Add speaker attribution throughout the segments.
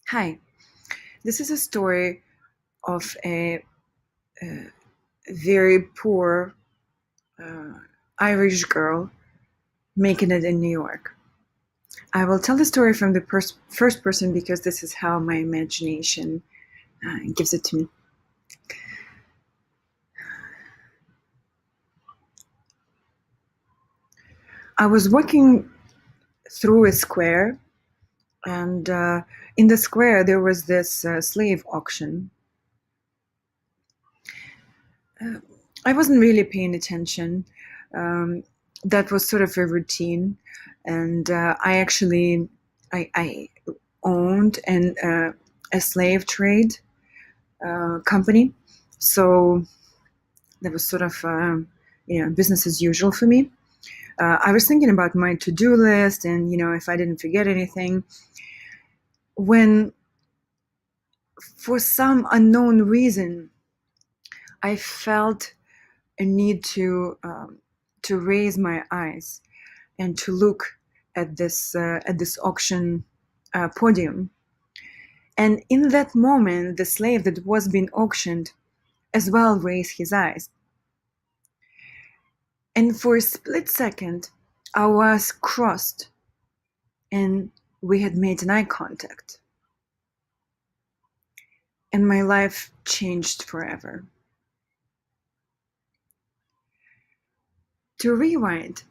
Speaker 1: Hi, this is a story of a very poor uh, Irish girl making it in New York. I will tell the story from the first person because this is how my imagination gives it to me. I was walking through a square, and in the square there was this slave auction. Uh, I wasn't really paying attention. Um, that was sort of a routine, and I owned a slave trade company, so that was sort of business as usual for me. I was thinking about my to-do list, and if I didn't forget anything, when for some unknown reason I felt a need to raise my eyes and to look at this auction podium. And in that moment, the slave that was being auctioned as well raised his eyes. And for a split second, I was crossed and we had made an eye contact. And my life changed forever. To rewind,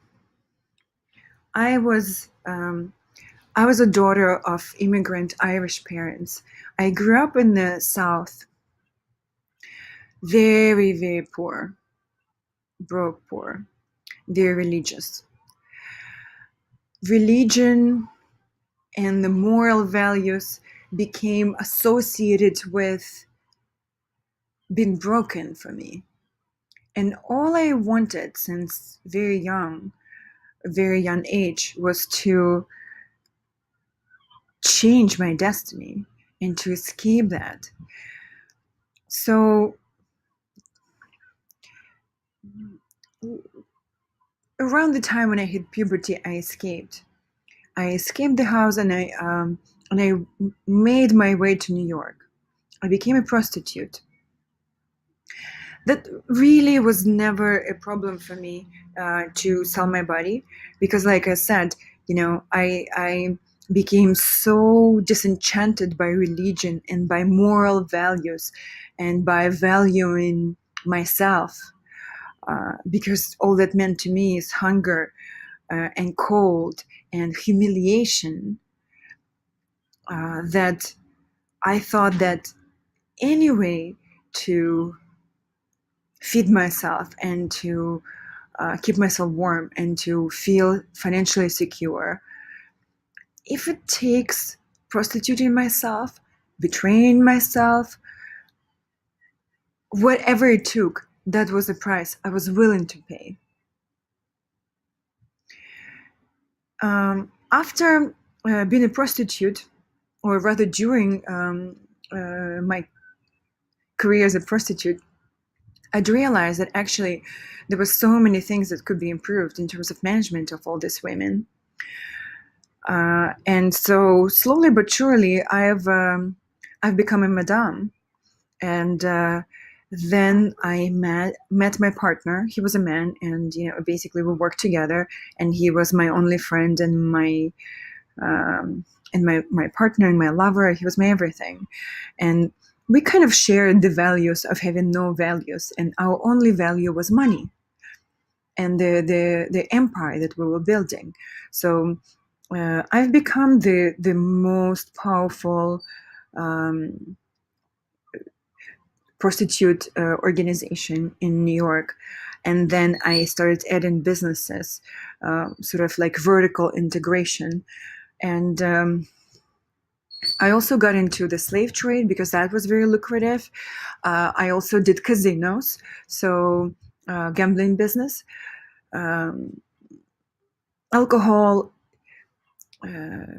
Speaker 1: I was I was a daughter of immigrant Irish parents. I grew up in the South, very, very poor, broke poor, very religious. Religion and the moral values became associated with being broken for me. And all I wanted since a very young age, was to change my destiny and to escape that. So around the time when I hit puberty, I escaped. I escaped the house and I made my way to New York. I became a prostitute. That really was never a problem for me to sell my body because, like I said, I became so disenchanted by religion and by moral values and by valuing myself because all that meant to me is hunger and cold and humiliation that I thought that any way to feed myself and to keep myself warm and to feel financially secure, if it takes prostituting myself, betraying myself, whatever it took, that was the price I was willing to pay. After being a prostitute, or rather during my career as a prostitute, I'd realized that actually there were so many things that could be improved in terms of management of all these women. And so slowly but surely, I've become a madame, and then I met my partner. He was a man, and basically we worked together. And he was my only friend and my partner and my lover. He was my everything, and we kind of shared the values of having no values, and our only value was money and the empire that we were building. So I've become the most powerful prostitute organization in New York. And then I started adding businesses, sort of like vertical integration. And I also got into the slave trade because that was very lucrative. I also did casinos, so gambling business, um, alcohol, uh,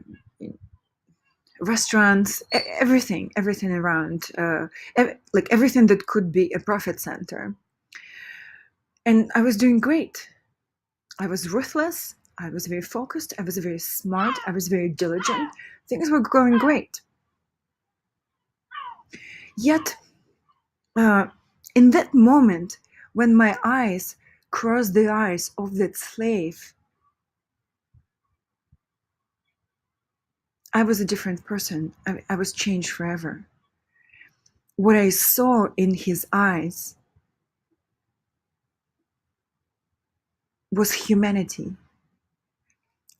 Speaker 1: restaurants, everything around, like everything that could be a profit center. And I was doing great. I was ruthless. I was very focused. I was very smart. I was very diligent. Things were going great. Yet, uh, in that moment, when my eyes crossed the eyes of that slave, I was a different person. I was changed forever. What I saw in his eyes was humanity.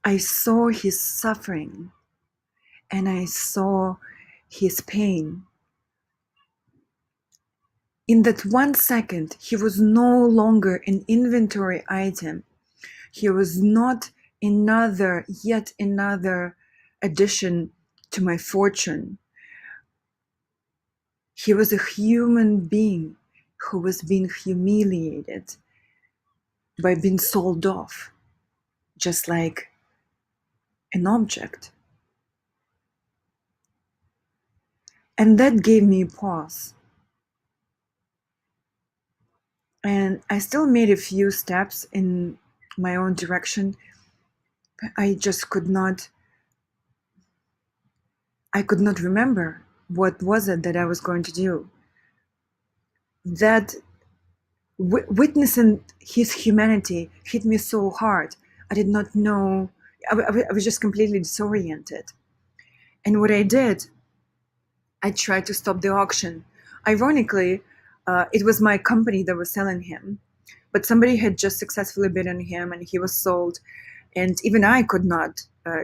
Speaker 1: I saw his suffering and I saw his pain. In that 1 second, he was no longer an inventory item. He was not yet another addition to my fortune. He was a human being who was being humiliated by being sold off, just like an object. And that gave me pause. And I still made a few steps in my own direction. But I could not remember what was it that I was going to do. That witnessing his humanity hit me so hard. I did not know. I was just completely disoriented. And what I did, I tried to stop the auction. Ironically, it was my company that was selling him, but somebody had just successfully bid on him and he was sold. And even I could not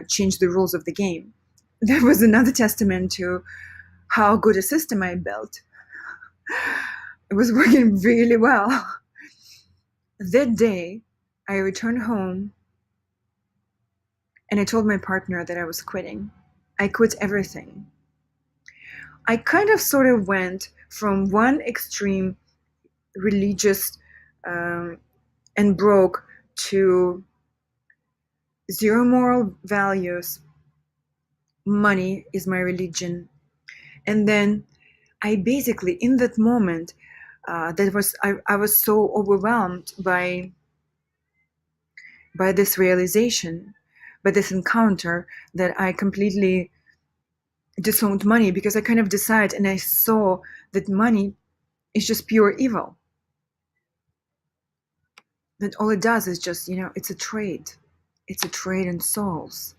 Speaker 1: change the rules of the game. That was another testament to how good a system I built. It was working really well. That day, I returned home and I told my partner that I was quitting. I quit everything. I kind of sort of went from one extreme religious and broke to zero moral values. Money is my religion. And then I basically, in that moment, I was so overwhelmed by this realization, by this encounter, that I completely disowned money, because I kind of decided and I saw that money is just pure evil. That all it does is just, it's a trade. It's a trade in souls.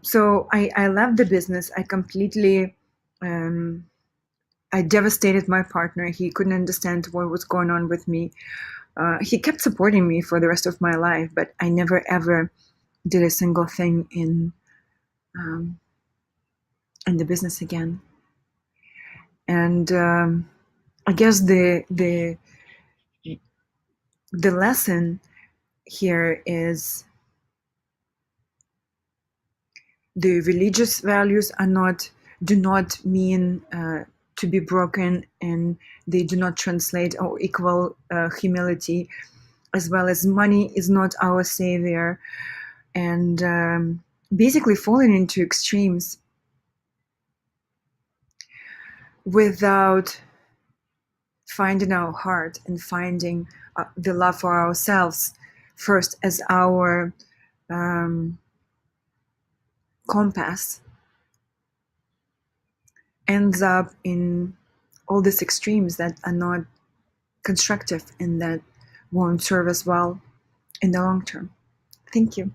Speaker 1: So I left the business. I completely, I devastated my partner. He couldn't understand what was going on with me. He kept supporting me for the rest of my life, but I never ever did a single thing in the business again. And I guess the lesson here is the religious values do not mean to be broken, and they do not translate or equal humility, as well as money is not our savior. And basically falling into extremes without finding our heart and finding the love for ourselves first as our compass, ends up in all these extremes that are not constructive and that won't serve us well in the long term. Thank you.